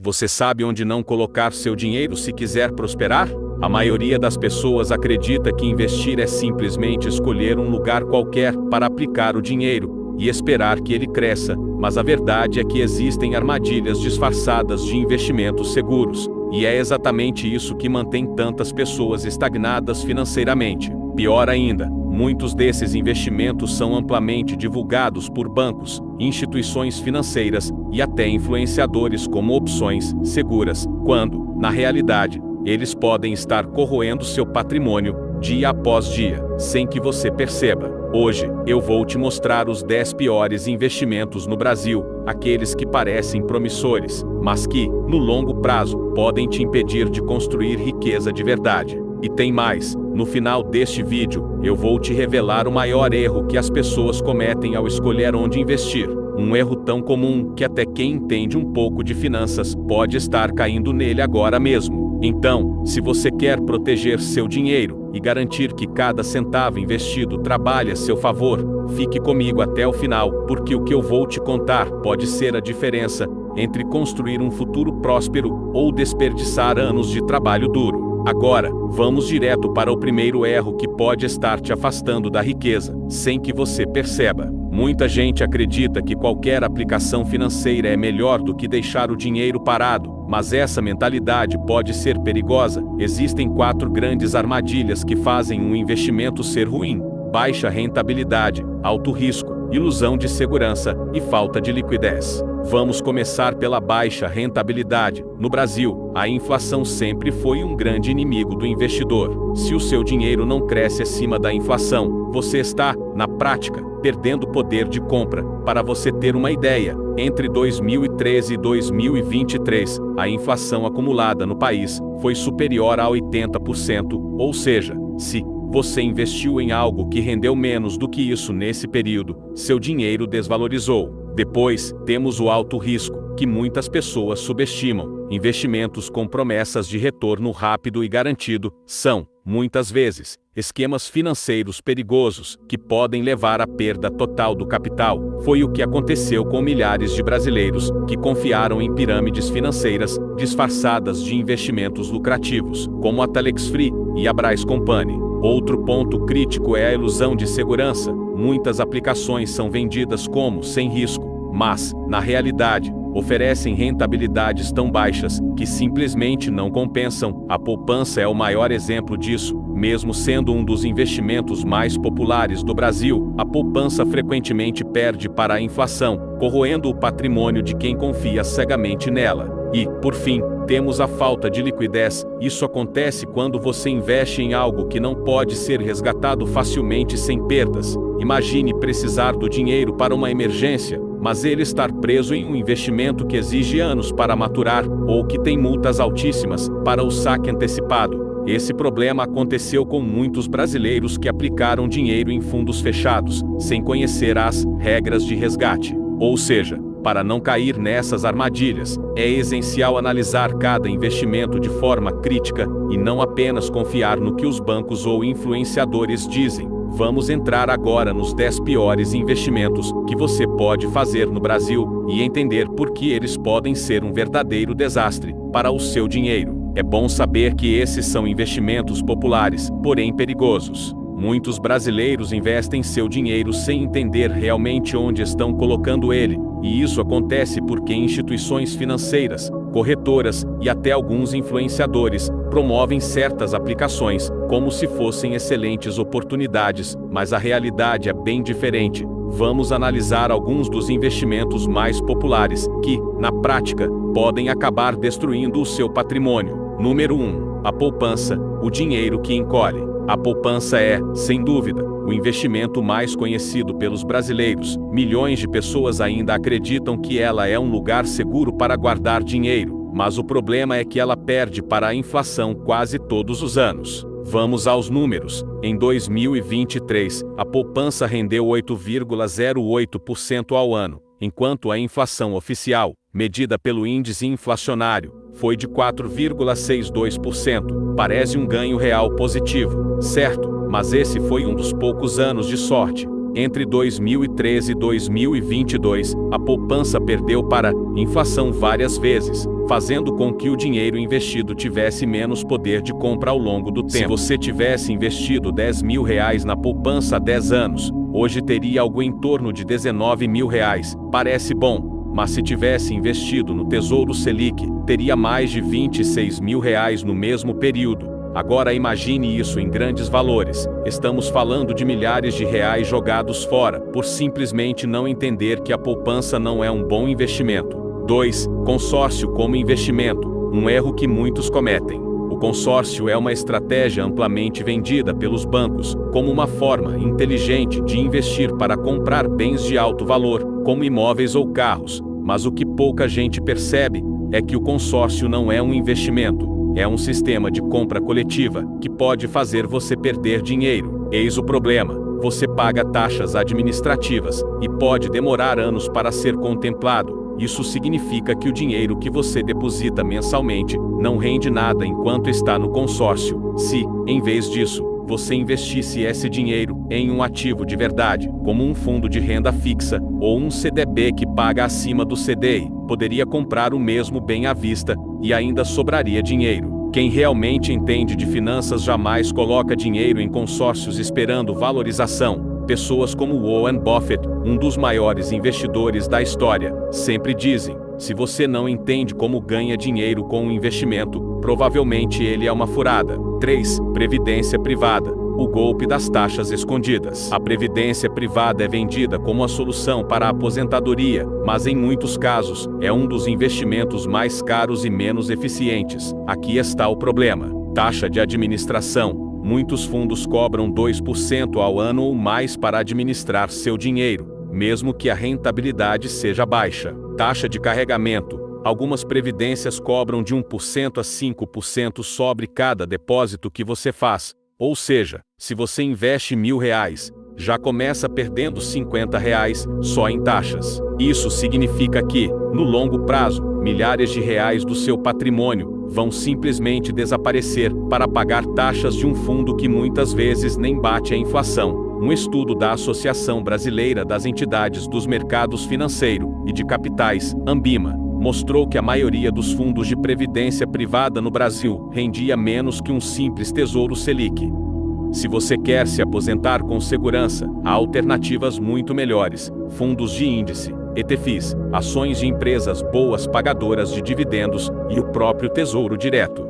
Você sabe onde não colocar seu dinheiro se quiser prosperar? A maioria das pessoas acredita que investir é simplesmente escolher um lugar qualquer para aplicar o dinheiro e esperar que ele cresça, mas a verdade é que existem armadilhas disfarçadas de investimentos seguros, e é exatamente isso que mantém tantas pessoas estagnadas financeiramente. Pior ainda, muitos desses investimentos são amplamente divulgados por bancos, instituições financeiras e até influenciadores como opções seguras, quando, na realidade, eles podem estar corroendo seu patrimônio dia após dia, sem que você perceba. Hoje, eu vou te mostrar os 10 piores investimentos no Brasil, aqueles que parecem promissores, mas que, no longo prazo, podem te impedir de construir riqueza de verdade. E tem mais, no final deste vídeo, eu vou te revelar o maior erro que as pessoas cometem ao escolher onde investir. Um erro tão comum que até quem entende um pouco de finanças pode estar caindo nele agora mesmo. Então, se você quer proteger seu dinheiro e garantir que cada centavo investido trabalhe a seu favor, fique comigo até o final, porque o que eu vou te contar pode ser a diferença entre construir um futuro próspero ou desperdiçar anos de trabalho duro. Agora, vamos direto para o primeiro erro que pode estar te afastando da riqueza, sem que você perceba. Muita gente acredita que qualquer aplicação financeira é melhor do que deixar o dinheiro parado, mas essa mentalidade pode ser perigosa. Existem 4 grandes armadilhas que fazem um investimento ser ruim: baixa rentabilidade, alto risco, ilusão de segurança e falta de liquidez. Vamos começar pela baixa rentabilidade. No Brasil, a inflação sempre foi um grande inimigo do investidor. Se o seu dinheiro não cresce acima da inflação, você está, na prática, perdendo poder de compra. Para você ter uma ideia, entre 2013 e 2023, a inflação acumulada no país foi superior a 80%, ou seja, se você investiu em algo que rendeu menos do que isso nesse período, seu dinheiro desvalorizou. Depois, temos o alto risco, que muitas pessoas subestimam. Investimentos com promessas de retorno rápido e garantido são, muitas vezes, esquemas financeiros perigosos que podem levar à perda total do capital. Foi o que aconteceu com milhares de brasileiros que confiaram em pirâmides financeiras disfarçadas de investimentos lucrativos, como a Telex Free e a Braz Company. Outro ponto crítico é a ilusão de segurança. Muitas aplicações são vendidas como sem risco, mas, na realidade, oferecem rentabilidades tão baixas que simplesmente não compensam. A poupança é o maior exemplo disso. Mesmo sendo um dos investimentos mais populares do Brasil, a poupança frequentemente perde para a inflação, corroendo o patrimônio de quem confia cegamente nela. E, por fim, temos a falta de liquidez. Isso acontece quando você investe em algo que não pode ser resgatado facilmente sem perdas. Imagine precisar do dinheiro para uma emergência, mas ele estar preso em um investimento que exige anos para maturar, ou que tem multas altíssimas para o saque antecipado. Esse problema aconteceu com muitos brasileiros que aplicaram dinheiro em fundos fechados, sem conhecer as regras de resgate. Ou seja, para não cair nessas armadilhas, é essencial analisar cada investimento de forma crítica e não apenas confiar no que os bancos ou influenciadores dizem. Vamos entrar agora nos 10 piores investimentos que você pode fazer no Brasil e entender por que eles podem ser um verdadeiro desastre para o seu dinheiro. É bom saber que esses são investimentos populares, porém perigosos. Muitos brasileiros investem seu dinheiro sem entender realmente onde estão colocando ele, e isso acontece porque instituições financeiras, corretoras e até alguns influenciadores promovem certas aplicações como se fossem excelentes oportunidades, mas a realidade é bem diferente. Vamos analisar alguns dos investimentos mais populares que, na prática, podem acabar destruindo o seu patrimônio. Número 1. A poupança, o dinheiro que encolhe. A poupança é, sem dúvida, o investimento mais conhecido pelos brasileiros. Milhões de pessoas ainda acreditam que ela é um lugar seguro para guardar dinheiro, mas o problema é que ela perde para a inflação quase todos os anos. Vamos aos números. Em 2023, a poupança rendeu 8,08% ao ano, enquanto a inflação oficial, medida pelo índice inflacionário, foi de 4,62%. Parece um ganho real positivo, certo? Mas esse foi um dos poucos anos de sorte. Entre 2013 e 2022, a poupança perdeu para inflação várias vezes, fazendo com que o dinheiro investido tivesse menos poder de compra ao longo do tempo. Se você tivesse investido R$10 mil na poupança há 10 anos, hoje teria algo em torno de R$19 mil. Parece bom, mas se tivesse investido no Tesouro Selic, teria mais de R$26 mil no mesmo período. Agora imagine isso em grandes valores. Estamos falando de milhares de reais jogados fora, por simplesmente não entender que a poupança não é um bom investimento. 2. Consórcio como investimento, um erro que muitos cometem. O consórcio é uma estratégia amplamente vendida pelos bancos, como uma forma inteligente de investir para comprar bens de alto valor, como imóveis ou carros. Mas o que pouca gente percebe é que o consórcio não é um investimento. É um sistema de compra coletiva que pode fazer você perder dinheiro. Eis o problema: você paga taxas administrativas e pode demorar anos para ser contemplado. Isso significa que o dinheiro que você deposita mensalmente não rende nada enquanto está no consórcio. Se, em vez disso, você investisse esse dinheiro em um ativo de verdade, como um fundo de renda fixa ou um CDB que paga acima do CDI, poderia comprar o mesmo bem à vista e ainda sobraria dinheiro. Quem realmente entende de finanças jamais coloca dinheiro em consórcios esperando valorização. Pessoas como Warren Buffett, um dos maiores investidores da história, sempre dizem: se você não entende como ganha dinheiro com um investimento, provavelmente ele é uma furada. 3. Previdência privada. O golpe das taxas escondidas. A previdência privada é vendida como a solução para a aposentadoria, mas em muitos casos, é um dos investimentos mais caros e menos eficientes. Aqui está o problema: taxa de administração. Muitos fundos cobram 2% ao ano ou mais para administrar seu dinheiro, mesmo que a rentabilidade seja baixa. Taxa de carregamento. Algumas previdências cobram de 1% a 5% sobre cada depósito que você faz. Ou seja, se você investe R$1.000, já começa perdendo R$50 só em taxas. Isso significa que, no longo prazo, milhares de reais do seu patrimônio vão simplesmente desaparecer para pagar taxas de um fundo que muitas vezes nem bate a inflação. Um estudo da Associação Brasileira das Entidades dos Mercados Financeiro e de Capitais, Ambima, mostrou que a maioria dos fundos de previdência privada no Brasil rendia menos que um simples Tesouro Selic. Se você quer se aposentar com segurança, há alternativas muito melhores: fundos de índice, ETFs, ações de empresas boas pagadoras de dividendos e o próprio Tesouro Direto.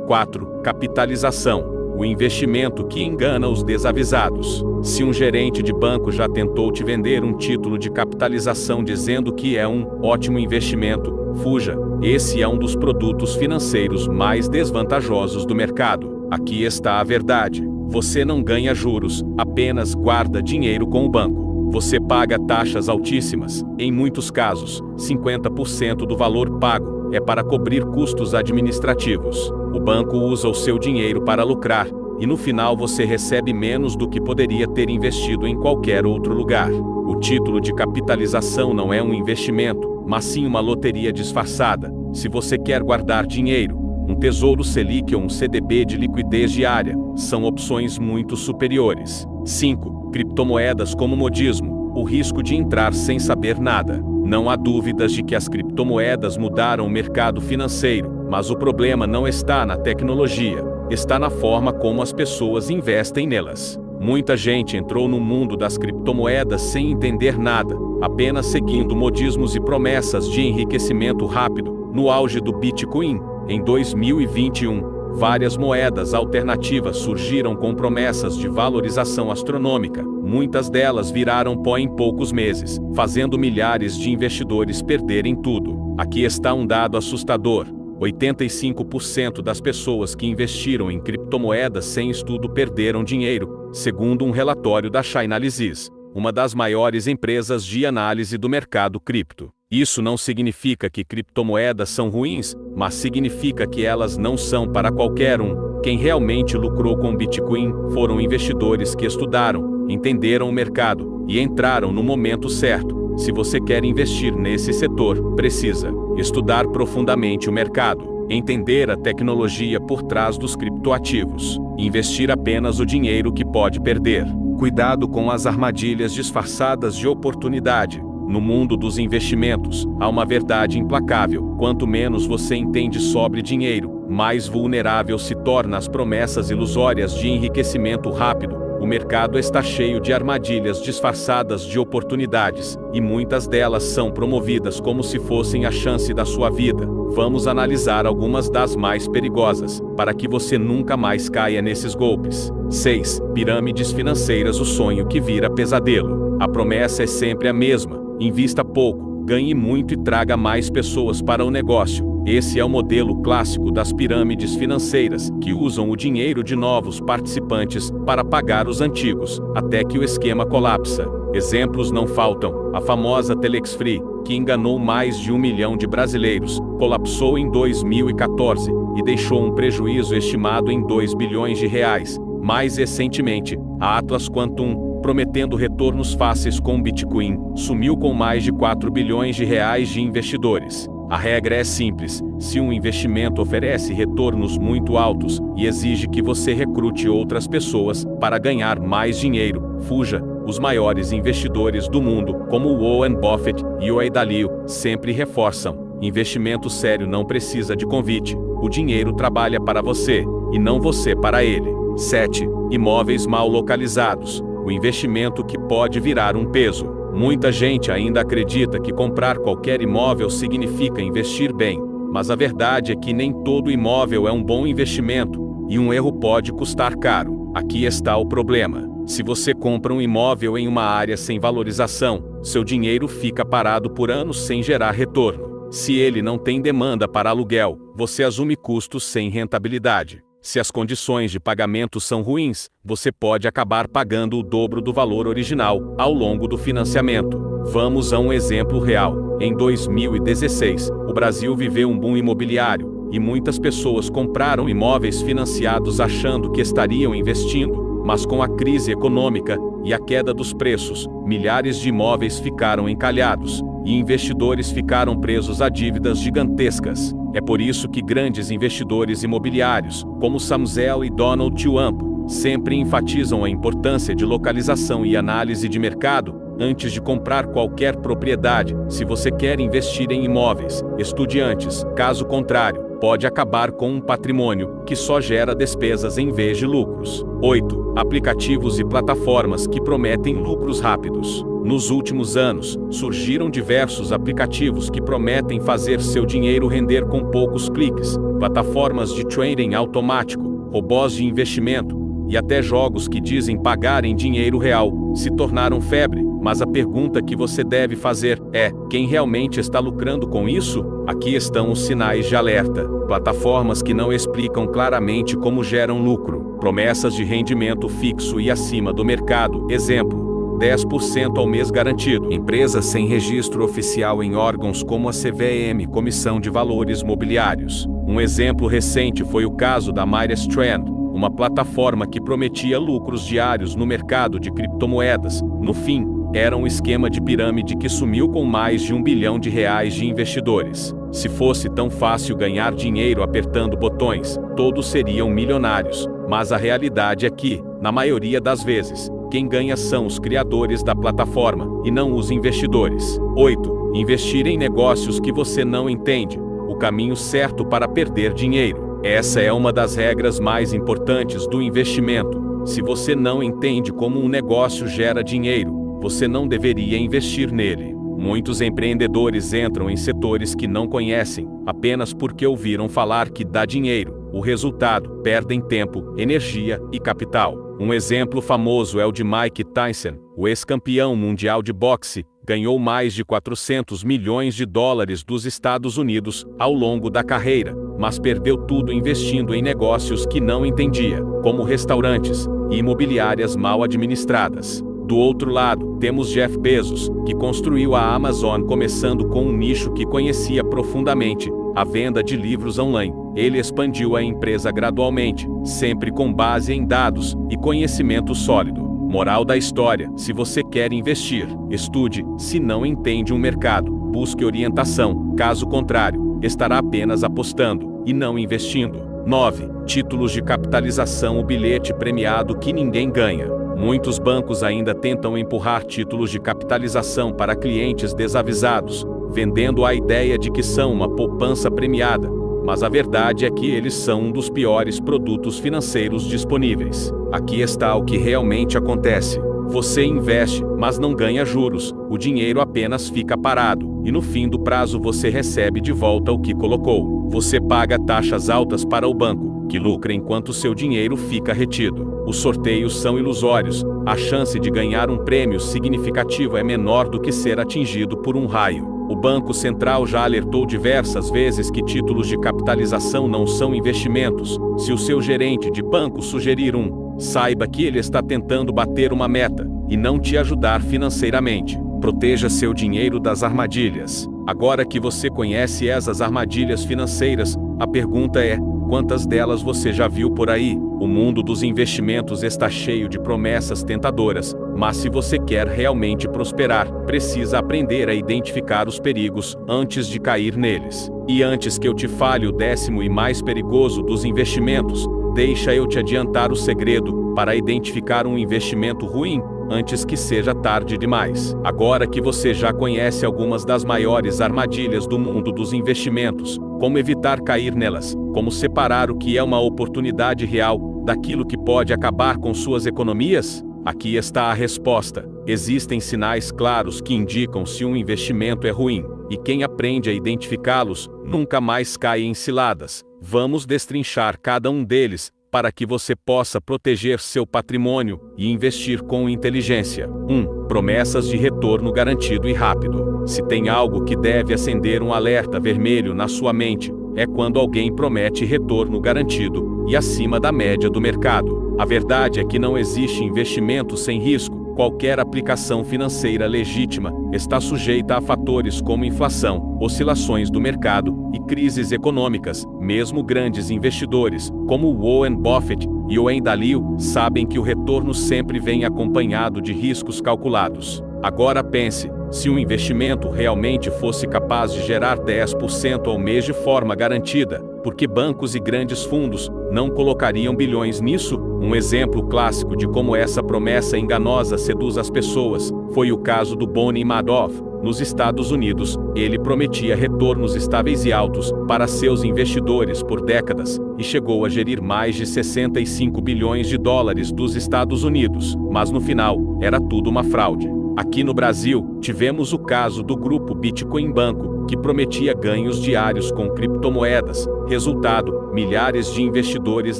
4. Capitalização. O investimento que engana os desavisados. Se um gerente de banco já tentou te vender um título de capitalização dizendo que é um ótimo investimento, fuja. Esse é um dos produtos financeiros mais desvantajosos do mercado. Aqui está a verdade: você não ganha juros, apenas guarda dinheiro com o banco. Você paga taxas altíssimas. Em muitos casos, 50% do valor pago é para cobrir custos administrativos. O banco usa o seu dinheiro para lucrar, e no final você recebe menos do que poderia ter investido em qualquer outro lugar. O título de capitalização não é um investimento, mas sim uma loteria disfarçada. Se você quer guardar dinheiro, um Tesouro Selic ou um CDB de liquidez diária são opções muito superiores. 5. Criptomoedas como modismo. O risco de entrar sem saber nada. Não há dúvidas de que as criptomoedas mudaram o mercado financeiro, mas o problema não está na tecnologia, está na forma como as pessoas investem nelas. Muita gente entrou no mundo das criptomoedas sem entender nada, apenas seguindo modismos e promessas de enriquecimento rápido. No auge do Bitcoin, em 2021, várias moedas alternativas surgiram com promessas de valorização astronômica. Muitas delas viraram pó em poucos meses, fazendo milhares de investidores perderem tudo. Aqui está um dado assustador: 85% das pessoas que investiram em criptomoedas sem estudo perderam dinheiro, segundo um relatório da Chainalysis, uma das maiores empresas de análise do mercado cripto. Isso não significa que criptomoedas são ruins, mas significa que elas não são para qualquer um. Quem realmente lucrou com Bitcoin foram investidores que estudaram, entenderam o mercado e entraram no momento certo. Se você quer investir nesse setor, precisa estudar profundamente o mercado, entender a tecnologia por trás dos criptoativos, investir apenas o dinheiro que pode perder. Cuidado com as armadilhas disfarçadas de oportunidade. No mundo dos investimentos, há uma verdade implacável: quanto menos você entende sobre dinheiro, mais vulnerável se torna às promessas ilusórias de enriquecimento rápido. O mercado está cheio de armadilhas disfarçadas de oportunidades, e muitas delas são promovidas como se fossem a chance da sua vida. Vamos analisar algumas das mais perigosas, para que você nunca mais caia nesses golpes. 6. Pirâmides financeiras: o sonho que vira pesadelo. A promessa é sempre a mesma: invista pouco, ganhe muito e traga mais pessoas para o negócio. Esse é o modelo clássico das pirâmides financeiras, que usam o dinheiro de novos participantes para pagar os antigos, até que o esquema colapsa. Exemplos não faltam. A famosa Telex Free, que enganou mais de 1 milhão de brasileiros, colapsou em 2014 e deixou um prejuízo estimado em 2 bilhões de reais. Mais recentemente, a Atlas Quantum, prometendo retornos fáceis com Bitcoin, sumiu com mais de 4 bilhões de reais de investidores. A regra é simples: se um investimento oferece retornos muito altos e exige que você recrute outras pessoas para ganhar mais dinheiro, fuja. Os maiores investidores do mundo, como Warren Buffett e Ray Dalio, sempre reforçam: investimento sério não precisa de convite. O dinheiro trabalha para você, e não você para ele. 7. Imóveis mal localizados: o investimento que pode virar um peso. Muita gente ainda acredita que comprar qualquer imóvel significa investir bem, mas a verdade é que nem todo imóvel é um bom investimento, e um erro pode custar caro. Aqui está o problema: se você compra um imóvel em uma área sem valorização, seu dinheiro fica parado por anos sem gerar retorno. Se ele não tem demanda para aluguel, você assume custos sem rentabilidade. Se as condições de pagamento são ruins, você pode acabar pagando o dobro do valor original ao longo do financiamento. Vamos a um exemplo real. Em 2016, o Brasil viveu um boom imobiliário, e muitas pessoas compraram imóveis financiados achando que estariam investindo, mas com a crise econômica e a queda dos preços, milhares de imóveis ficaram encalhados, e investidores ficaram presos a dívidas gigantescas. É por isso que grandes investidores imobiliários, como Samuel e Donald Trump, sempre enfatizam a importância de localização e análise de mercado antes de comprar qualquer propriedade. Se você quer investir em imóveis, estude antes. Caso contrário, pode acabar com um patrimônio que só gera despesas em vez de lucros. 8. Aplicativos e plataformas que prometem lucros rápidos. Nos últimos anos, surgiram diversos aplicativos que prometem fazer seu dinheiro render com poucos cliques. Plataformas de trading automático, robôs de investimento e até jogos que dizem pagar em dinheiro real se tornaram febre. Mas a pergunta que você deve fazer é: quem realmente está lucrando com isso? Aqui estão os sinais de alerta. Plataformas que não explicam claramente como geram lucro. Promessas de rendimento fixo e acima do mercado. Exemplo: 10% ao mês garantido. Empresas sem registro oficial em órgãos como a CVM, Comissão de Valores Mobiliários. Um exemplo recente foi o caso da MyStrand, uma plataforma que prometia lucros diários no mercado de criptomoedas. No fim, era um esquema de pirâmide que sumiu com mais de 1 bilhão de reais de investidores. Se fosse tão fácil ganhar dinheiro apertando botões, todos seriam milionários. Mas a realidade é que, na maioria das vezes, quem ganha são os criadores da plataforma, e não os investidores. 8. Investir em negócios que você não entende. O caminho certo para perder dinheiro. Essa é uma das regras mais importantes do investimento. Se você não entende como um negócio gera dinheiro, você não deveria investir nele. Muitos empreendedores entram em setores que não conhecem, apenas porque ouviram falar que dá dinheiro. O resultado: perdem tempo, energia e capital. Um exemplo famoso é o de Mike Tyson, o ex-campeão mundial de boxe. Ganhou mais de 400 milhões de dólares dos Estados Unidos ao longo da carreira, mas perdeu tudo investindo em negócios que não entendia, como restaurantes e imobiliárias mal administradas. Do outro lado, temos Jeff Bezos, que construiu a Amazon começando com um nicho que conhecia profundamente: a venda de livros online. Ele expandiu a empresa gradualmente, sempre com base em dados e conhecimento sólido. Moral da história: se você quer investir, estude. Se não entende um mercado, busque orientação. Caso contrário, estará apenas apostando e não investindo. 9. Títulos de capitalização: o bilhete premiado que ninguém ganha. Muitos bancos ainda tentam empurrar títulos de capitalização para clientes desavisados, vendendo a ideia de que são uma poupança premiada, mas a verdade é que eles são um dos piores produtos financeiros disponíveis. Aqui está o que realmente acontece. Você investe, mas não ganha juros, o dinheiro apenas fica parado, e no fim do prazo você recebe de volta o que colocou. Você paga taxas altas para o banco, que lucra enquanto seu dinheiro fica retido. Os sorteios são ilusórios, a chance de ganhar um prêmio significativo é menor do que ser atingido por um raio. O Banco Central já alertou diversas vezes que títulos de capitalização não são investimentos. Se o seu gerente de banco sugerir saiba que ele está tentando bater uma meta e não te ajudar financeiramente. Proteja seu dinheiro das armadilhas. Agora que você conhece essas armadilhas financeiras, a pergunta é: quantas delas você já viu por aí? O mundo dos investimentos está cheio de promessas tentadoras, mas se você quer realmente prosperar, precisa aprender a identificar os perigos antes de cair neles. E antes que eu te fale o 10º e mais perigoso dos investimentos, deixa eu te adiantar o segredo para identificar um investimento ruim antes que seja tarde demais. Agora que você já conhece algumas das maiores armadilhas do mundo dos investimentos, como evitar cair nelas, como separar o que é uma oportunidade real daquilo que pode acabar com suas economias? Aqui está a resposta. Existem sinais claros que indicam se um investimento é ruim, e quem aprende a identificá-los nunca mais cai em ciladas. Vamos destrinchar cada um deles, para que você possa proteger seu patrimônio e investir com inteligência. 1. Promessas de retorno garantido e rápido. Se tem algo que deve acender um alerta vermelho na sua mente, é quando alguém promete retorno garantido e acima da média do mercado. A verdade é que não existe investimento sem risco. Qualquer aplicação financeira legítima está sujeita a fatores como inflação, oscilações do mercado e crises econômicas. Mesmo grandes investidores, como Warren Buffett e Wayne Dalio, sabem que o retorno sempre vem acompanhado de riscos calculados. Agora pense, se um investimento realmente fosse capaz de gerar 10% ao mês de forma garantida, por que bancos e grandes fundos não colocariam bilhões nisso? Um exemplo clássico de como essa promessa enganosa seduz as pessoas foi o caso do Bonnie Madoff. Nos Estados Unidos, ele prometia retornos estáveis e altos para seus investidores por décadas e chegou a gerir mais de 65 bilhões de dólares dos Estados Unidos, mas no final, era tudo uma fraude. Aqui no Brasil, tivemos o caso do grupo Bitcoin Banco, que prometia ganhos diários com criptomoedas. Resultado, milhares de investidores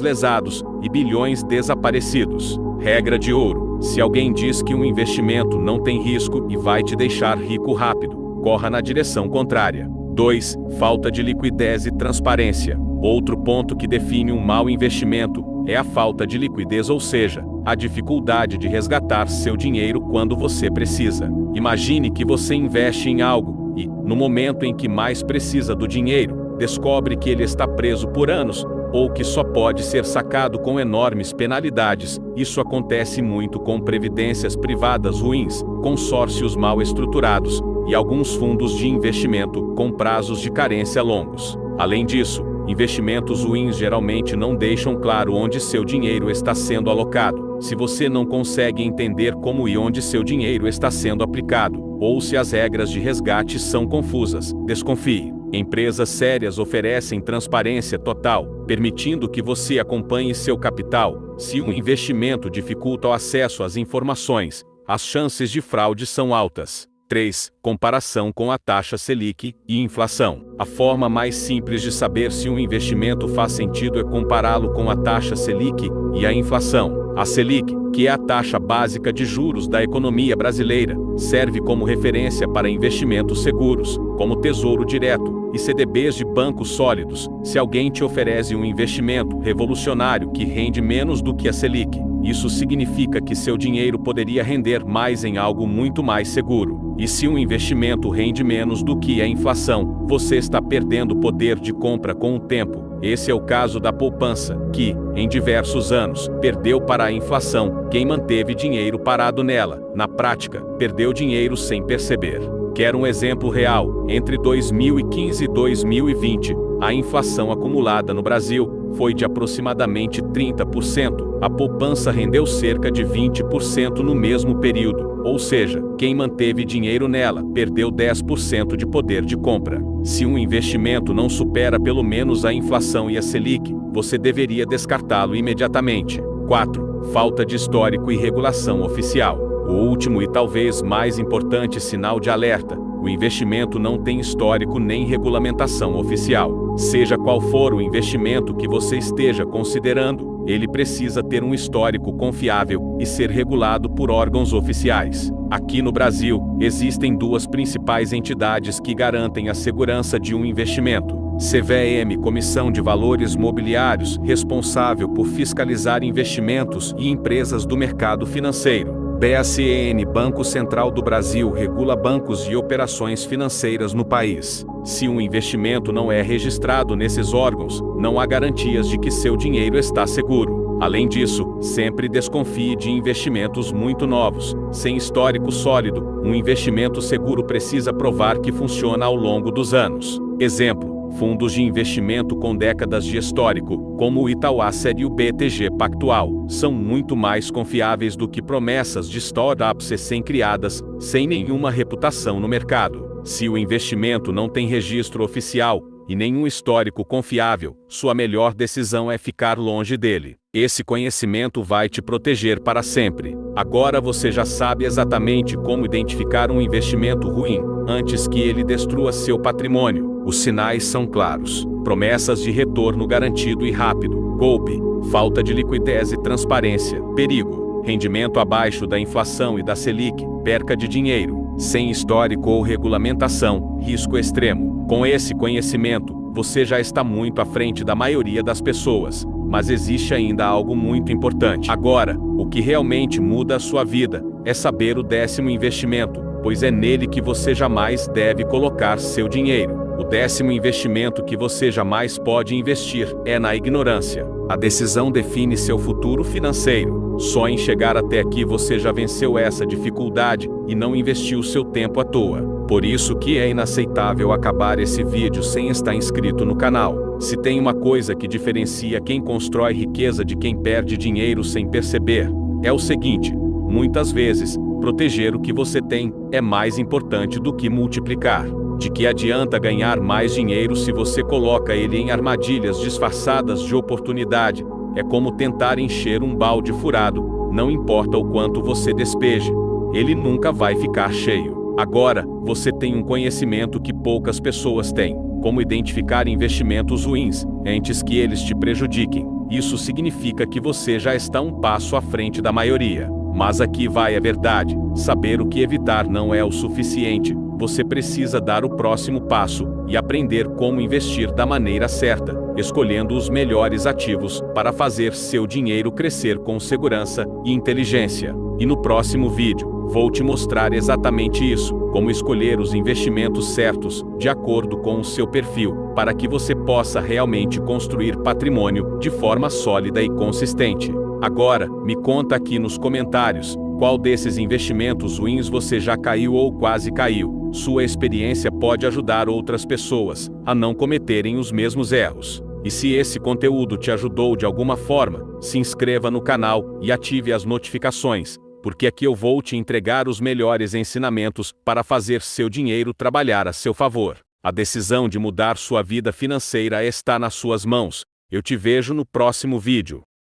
lesados e bilhões desaparecidos. Regra de ouro: se alguém diz que um investimento não tem risco e vai te deixar rico rápido, corra na direção contrária. 2. Falta de liquidez e transparência. Outro ponto que define um mau investimento é a falta de liquidez, ou seja, a dificuldade de resgatar seu dinheiro quando você precisa. Imagine que você investe em algo e, no momento em que mais precisa do dinheiro, descobre que ele está preso por anos ou que só pode ser sacado com enormes penalidades. Isso acontece muito com previdências privadas ruins, consórcios mal estruturados e alguns fundos de investimento com prazos de carência longos. Além disso, investimentos ruins geralmente não deixam claro onde seu dinheiro está sendo alocado. Se você não consegue entender como e onde seu dinheiro está sendo aplicado, ou se as regras de resgate são confusas, desconfie. Empresas sérias oferecem transparência total, permitindo que você acompanhe seu capital. Se um investimento dificulta o acesso às informações, as chances de fraude são altas. 3. Comparação com a taxa Selic e inflação. A forma mais simples de saber se um investimento faz sentido é compará-lo com a taxa Selic e a inflação. A Selic, que é a taxa básica de juros da economia brasileira, serve como referência para investimentos seguros, como Tesouro Direto e CDBs de bancos sólidos. Se alguém te oferece um investimento revolucionário que rende menos do que a Selic, isso significa que seu dinheiro poderia render mais em algo muito mais seguro. E se um investimento rende menos do que a inflação, você está perdendo poder de compra com o tempo. Esse é o caso da poupança, que, em diversos anos, perdeu para a inflação. Quem manteve dinheiro parado nela, na prática, perdeu dinheiro sem perceber. Quer um exemplo real? Entre 2015 e 2020, a inflação acumulada no Brasil foi de aproximadamente 30%. A poupança rendeu cerca de 20% no mesmo período, ou seja, quem manteve dinheiro nela perdeu 10% de poder de compra. Se um investimento não supera pelo menos a inflação e a Selic, você deveria descartá-lo imediatamente. 4. Falta de histórico e regulação oficial. O último e talvez mais importante sinal de alerta: o investimento não tem histórico nem regulamentação oficial. Seja qual for o investimento que você esteja considerando, ele precisa ter um histórico confiável e ser regulado por órgãos oficiais. Aqui no Brasil, existem duas principais entidades que garantem a segurança de um investimento: CVM, Comissão de Valores Mobiliários, responsável por fiscalizar investimentos e empresas do mercado financeiro. BACN, Banco Central do Brasil, regula bancos e operações financeiras no país. Se um investimento não é registrado nesses órgãos, não há garantias de que seu dinheiro está seguro. Além disso, sempre desconfie de investimentos muito novos. Sem histórico sólido, um investimento seguro precisa provar que funciona ao longo dos anos. Exemplo: fundos de investimento com décadas de histórico, como o Itaú Asset e o BTG Pactual, são muito mais confiáveis do que promessas de startups recém-criadas, sem nenhuma reputação no mercado. Se o investimento não tem registro oficial e nenhum histórico confiável, sua melhor decisão é ficar longe dele. Esse conhecimento vai te proteger para sempre. Agora você já sabe exatamente como identificar um investimento ruim, antes que ele destrua seu patrimônio. Os sinais são claros: promessas de retorno garantido e rápido, golpe, falta de liquidez e transparência, perigo, rendimento abaixo da inflação e da Selic, perca de dinheiro, sem histórico ou regulamentação, risco extremo. Com esse conhecimento, você já está muito à frente da maioria das pessoas, mas existe ainda algo muito importante. Agora, o que realmente muda a sua vida é saber o 10º investimento, pois é nele que você jamais deve colocar seu dinheiro. O 10º investimento que você jamais pode investir é na ignorância. A decisão define seu futuro financeiro. Só em chegar até aqui você já venceu essa dificuldade e não investiu seu tempo à toa. Por isso que é inaceitável acabar esse vídeo sem estar inscrito no canal. Se tem uma coisa que diferencia quem constrói riqueza de quem perde dinheiro sem perceber, é o seguinte: muitas vezes, proteger o que você tem é mais importante do que multiplicar. De que adianta ganhar mais dinheiro se você coloca ele em armadilhas disfarçadas de oportunidade? É como tentar encher um balde furado, não importa o quanto você despeje, ele nunca vai ficar cheio. Agora, você tem um conhecimento que poucas pessoas têm: como identificar investimentos ruins, antes que eles te prejudiquem. Isso significa que você já está um passo à frente da maioria. Mas aqui vai a verdade: saber o que evitar não é o suficiente. Você precisa dar o próximo passo e aprender como investir da maneira certa, escolhendo os melhores ativos para fazer seu dinheiro crescer com segurança e inteligência. E no próximo vídeo, vou te mostrar exatamente isso: como escolher os investimentos certos, de acordo com o seu perfil, para que você possa realmente construir patrimônio de forma sólida e consistente. Agora, me conta aqui nos comentários, qual desses investimentos ruins você já caiu ou quase caiu. Sua experiência pode ajudar outras pessoas a não cometerem os mesmos erros. E se esse conteúdo te ajudou de alguma forma, se inscreva no canal e ative as notificações, porque aqui eu vou te entregar os melhores ensinamentos para fazer seu dinheiro trabalhar a seu favor. A decisão de mudar sua vida financeira está nas suas mãos. Eu te vejo no próximo vídeo.